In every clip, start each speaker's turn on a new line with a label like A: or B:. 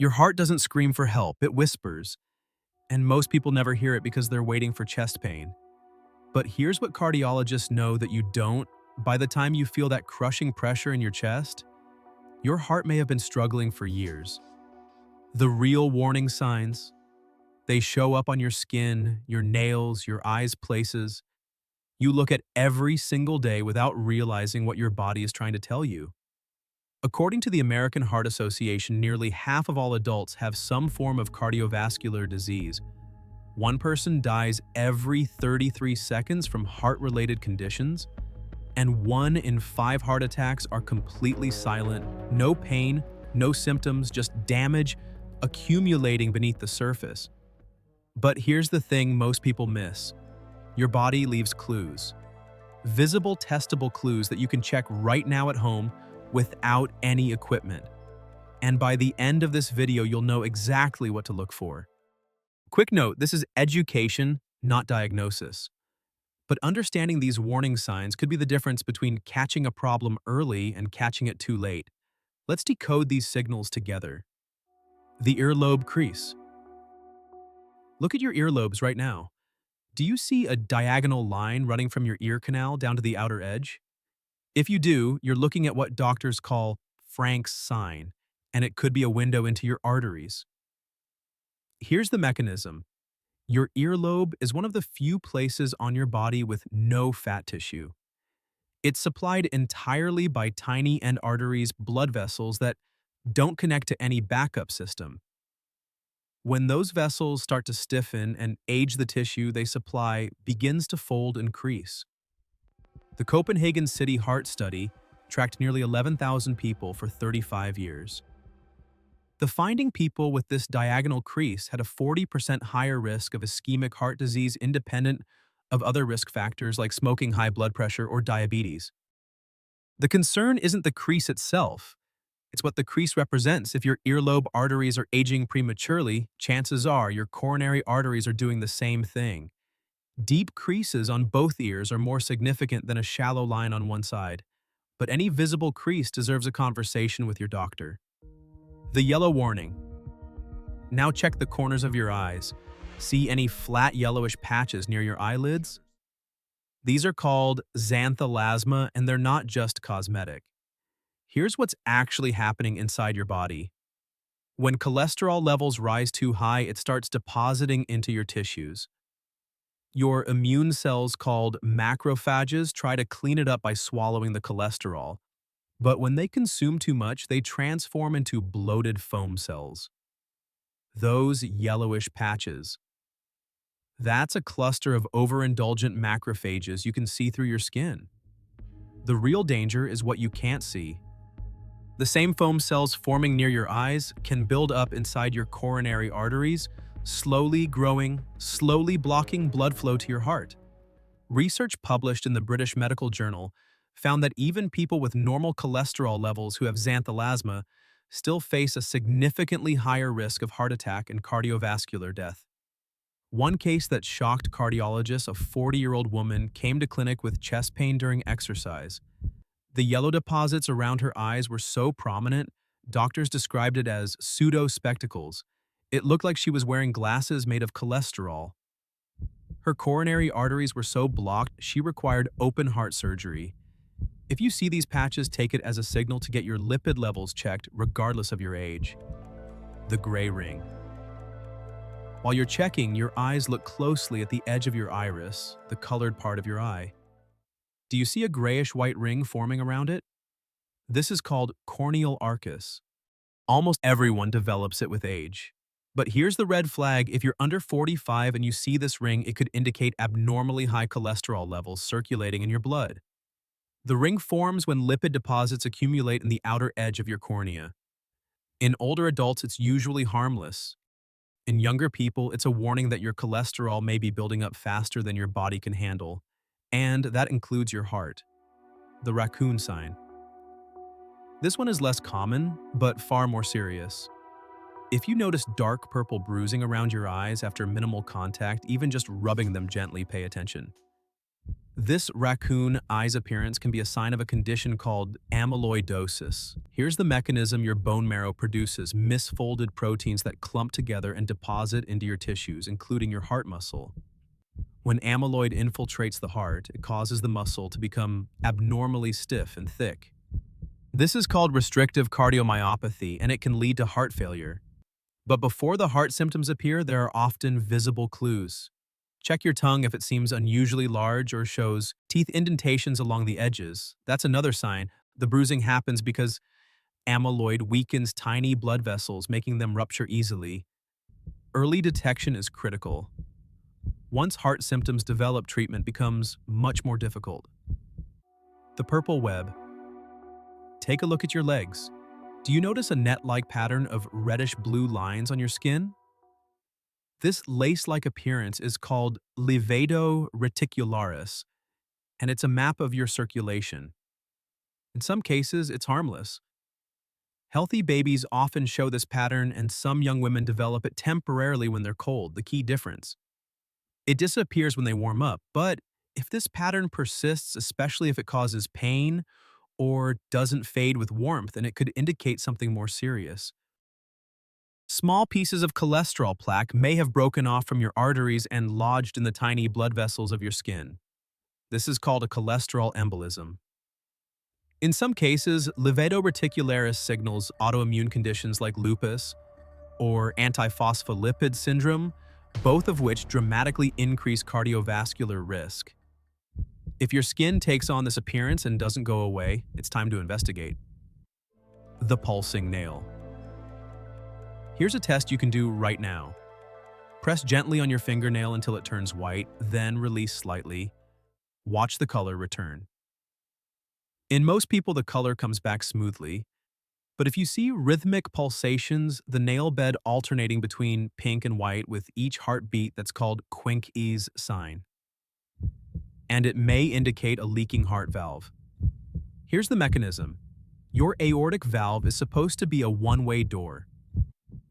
A: Your heart doesn't scream for help, it whispers, and most people never hear it because they're waiting for chest pain. But here's what cardiologists know that you don't. By the time you feel that crushing pressure in your chest, your heart may have been struggling for years. The real warning signs, they show up on your skin, your nails, your eyes places. You look at every single day without realizing what your body is trying to tell you. According to the American Heart Association, nearly half of all adults have some form of cardiovascular disease. One person dies every 33 seconds from heart-related conditions, and 1 in 5 heart attacks are completely silent, no pain, no symptoms, just damage accumulating beneath the surface. But here's the thing most people miss. Your body leaves clues. Visible, testable clues that you can check right now at home without any equipment. And by the end of this video, you'll know exactly what to look for. Quick note, this is education, not diagnosis. But understanding these warning signs could be the difference between catching a problem early and catching it too late. Let's decode these signals together. The earlobe crease. Look at your earlobes right now. Do you see a diagonal line running from your ear canal down to the outer edge? If you do, you're looking at what doctors call Frank's sign, and it could be a window into your arteries. Here's the mechanism. Your earlobe is one of the few places on your body with no fat tissue. It's supplied entirely by tiny end arteries, blood vessels that don't connect to any backup system. When those vessels start to stiffen and age, the tissue they supply begins to fold and crease. The Copenhagen City Heart Study tracked nearly 11,000 people for 35 years. The finding people with this diagonal crease had a 40% higher risk of ischemic heart disease independent of other risk factors like smoking, high blood pressure, or diabetes. The concern isn't the crease itself. It's what the crease represents. If your earlobe arteries are aging prematurely, chances are your coronary arteries are doing the same thing. Deep creases on both ears are more significant than a shallow line on one side, but any visible crease deserves a conversation with your doctor. The yellow warning. Now check the corners of your eyes. See any flat yellowish patches near your eyelids? These are called xanthelasma, and they're not just cosmetic. Here's what's actually happening inside your body. When cholesterol levels rise too high, it starts depositing into your tissues. Your immune cells, called macrophages, try to clean it up by swallowing the cholesterol. But when they consume too much, they transform into bloated foam cells. Those yellowish patches. That's a cluster of overindulgent macrophages you can see through your skin. The real danger is what you can't see. The same foam cells forming near your eyes can build up inside your coronary arteries, slowly growing, slowly blocking blood flow to your heart. Research published in the British Medical Journal found that even people with normal cholesterol levels who have xanthelasma still face a significantly higher risk of heart attack and cardiovascular death. One case that shocked cardiologists, a 40-year-old woman came to clinic with chest pain during exercise. The yellow deposits around her eyes were so prominent, doctors described it as pseudo-spectacles. It looked like she was wearing glasses made of cholesterol. Her coronary arteries were so blocked, she required open heart surgery. If you see these patches, take it as a signal to get your lipid levels checked regardless of your age. The gray ring. While you're checking, your eyes look closely at the edge of your iris, the colored part of your eye. Do you see a grayish-white ring forming around it? This is called corneal arcus. Almost everyone develops it with age. But here's the red flag. If you're under 45 and you see this ring, it could indicate abnormally high cholesterol levels circulating in your blood. The ring forms when lipid deposits accumulate in the outer edge of your cornea. In older adults, it's usually harmless. In younger people, it's a warning that your cholesterol may be building up faster than your body can handle, and that includes your heart. The raccoon sign. This one is less common, but far more serious. If you notice dark purple bruising around your eyes after minimal contact, even just rubbing them gently, pay attention. This raccoon eyes appearance can be a sign of a condition called amyloidosis. Here's the mechanism your bone marrow produces: misfolded proteins that clump together and deposit into your tissues, including your heart muscle. When amyloid infiltrates the heart, it causes the muscle to become abnormally stiff and thick. This is called restrictive cardiomyopathy, and it can lead to heart failure. But before the heart symptoms appear, there are often visible clues. Check your tongue if it seems unusually large or shows teeth indentations along the edges. That's another sign. The bruising happens because amyloid weakens tiny blood vessels, making them rupture easily. Early detection is critical. Once heart symptoms develop, treatment becomes much more difficult. The purple web. Take a look at your legs. Do you notice a net-like pattern of reddish-blue lines on your skin? This lace-like appearance is called levato reticularis, and it's a map of your circulation. In some cases, it's harmless. Healthy babies often show this pattern, and some young women develop it temporarily when they're cold. The key difference: it disappears when they warm up, but if this pattern persists, especially if it causes pain or doesn't fade with warmth, then it could indicate something more serious. Small pieces of cholesterol plaque may have broken off from your arteries and lodged in the tiny blood vessels of your skin. This is called a cholesterol embolism. In some cases, levato reticularis signals autoimmune conditions like lupus or antiphospholipid syndrome, both of which dramatically increase cardiovascular risk. If your skin takes on this appearance and doesn't go away, it's time to investigate. The pulsing nail. Here's a test you can do right now. Press gently on your fingernail until it turns white, then release slightly. Watch the color return. In most people, the color comes back smoothly, but if you see rhythmic pulsations, the nail bed alternating between pink and white with each heartbeat, that's called Quincke's sign. And it may indicate a leaking heart valve. Here's the mechanism. Your aortic valve is supposed to be a one-way door.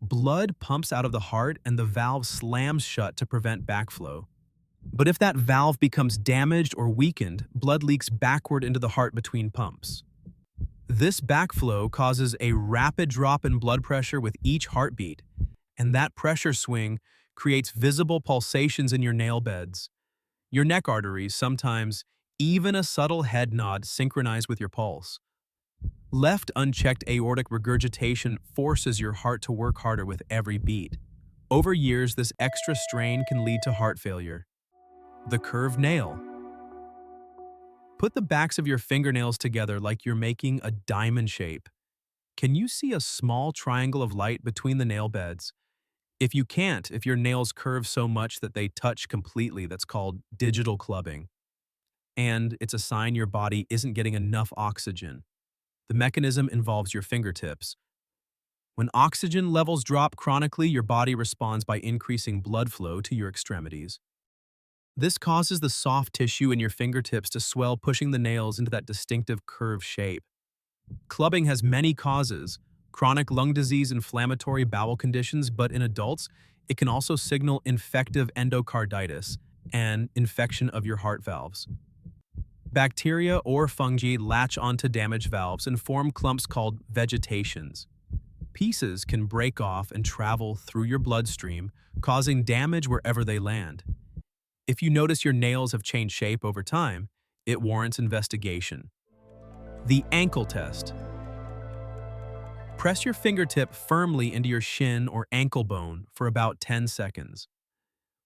A: Blood pumps out of the heart and the valve slams shut to prevent backflow. But if that valve becomes damaged or weakened, blood leaks backward into the heart between pumps. This backflow causes a rapid drop in blood pressure with each heartbeat, and that pressure swing creates visible pulsations in your nail beds. Your neck arteries, sometimes even a subtle head nod, synchronize with your pulse. Left unchecked aortic regurgitation forces your heart to work harder with every beat. Over years, this extra strain can lead to heart failure. The curved nail. Put the backs of your fingernails together like you're making a diamond shape. Can you see a small triangle of light between the nail beds? If you can't, if your nails curve so much that they touch completely, that's called digital clubbing. And it's a sign your body isn't getting enough oxygen. The mechanism involves your fingertips. When oxygen levels drop chronically, your body responds by increasing blood flow to your extremities. This causes the soft tissue in your fingertips to swell, pushing the nails into that distinctive curved shape. Clubbing has many causes: chronic lung disease, inflammatory bowel conditions, but in adults, it can also signal infective endocarditis and infection of your heart valves. Bacteria or fungi latch onto damaged valves and form clumps called vegetations. Pieces can break off and travel through your bloodstream, causing damage wherever they land. If you notice your nails have changed shape over time, it warrants investigation. The ankle test. Press your fingertip firmly into your shin or ankle bone for about 10 seconds.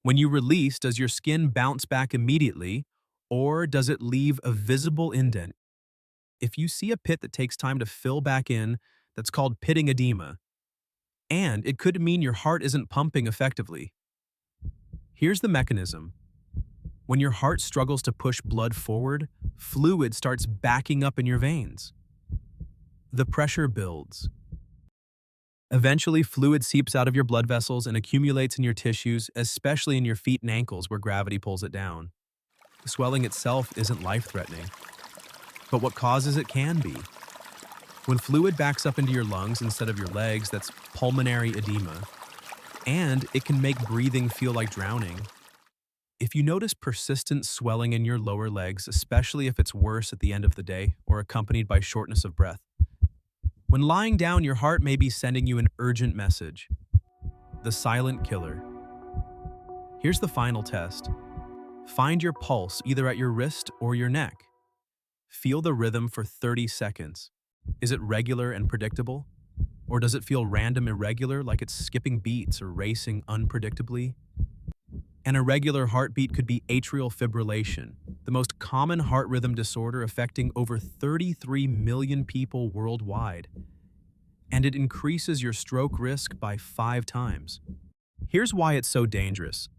A: When you release, does your skin bounce back immediately, or does it leave a visible indent? If you see a pit that takes time to fill back in, that's called pitting edema. And it could mean your heart isn't pumping effectively. Here's the mechanism. When your heart struggles to push blood forward, fluid starts backing up in your veins. The pressure builds. Eventually, fluid seeps out of your blood vessels and accumulates in your tissues, especially in your feet and ankles where gravity pulls it down. The swelling itself isn't life-threatening, but what causes it can be. When fluid backs up into your lungs instead of your legs, that's pulmonary edema, and it can make breathing feel like drowning. If you notice persistent swelling in your lower legs, especially if it's worse at the end of the day or accompanied by shortness of breath, when lying down, your heart may be sending you an urgent message. The silent killer. Here's the final test. Find your pulse either at your wrist or your neck. Feel the rhythm for 30 seconds. Is it regular and predictable? Or does it feel random irregular, like it's skipping beats or racing unpredictably? An irregular heartbeat could be atrial fibrillation, the most common heart rhythm disorder affecting over 33 million people worldwide. And it increases your stroke risk by 5 times. Here's why it's so dangerous.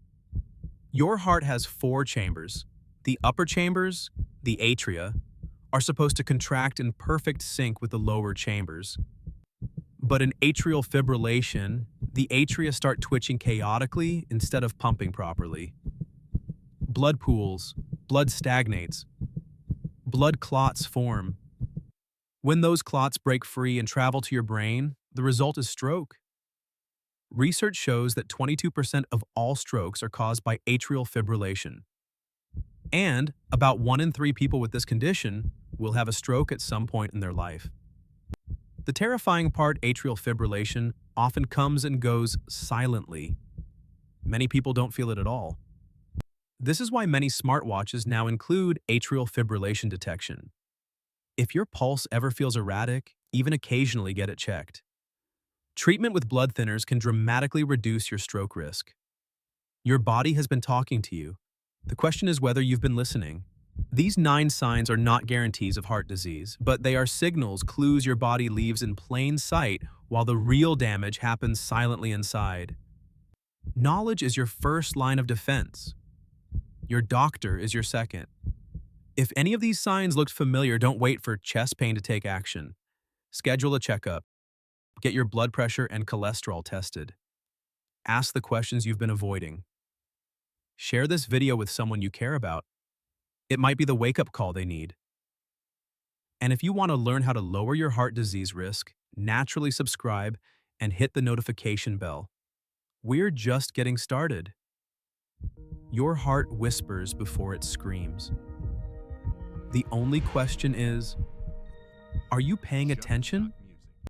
A: Your heart has 4 chambers. The upper chambers, the atria, are supposed to contract in perfect sync with the lower chambers. But in atrial fibrillation, the atria start twitching chaotically instead of pumping properly. Blood pools, blood stagnates, blood clots form. When those clots break free and travel to your brain, the result is stroke. Research shows that 22% of all strokes are caused by atrial fibrillation. And about 1 in 3 people with this condition will have a stroke at some point in their life. The terrifying part, atrial fibrillation, often comes and goes silently. Many people don't feel it at all. This is why many smartwatches now include atrial fibrillation detection. If your pulse ever feels erratic, even occasionally get it checked. Treatment with blood thinners can dramatically reduce your stroke risk. Your body has been talking to you. The question is whether you've been listening. These 9 signs are not guarantees of heart disease, but they are signals, clues your body leaves in plain sight while the real damage happens silently inside. Knowledge is your first line of defense. Your doctor is your second. If any of these signs looked familiar, don't wait for chest pain to take action. Schedule a checkup. Get your blood pressure and cholesterol tested. Ask the questions you've been avoiding. Share this video with someone you care about. It might be the wake-up call they need. And if you want to learn how to lower your heart disease risk, naturally subscribe and hit the notification bell. We're just getting started. Your heart whispers before it screams. The only question is, are you paying attention?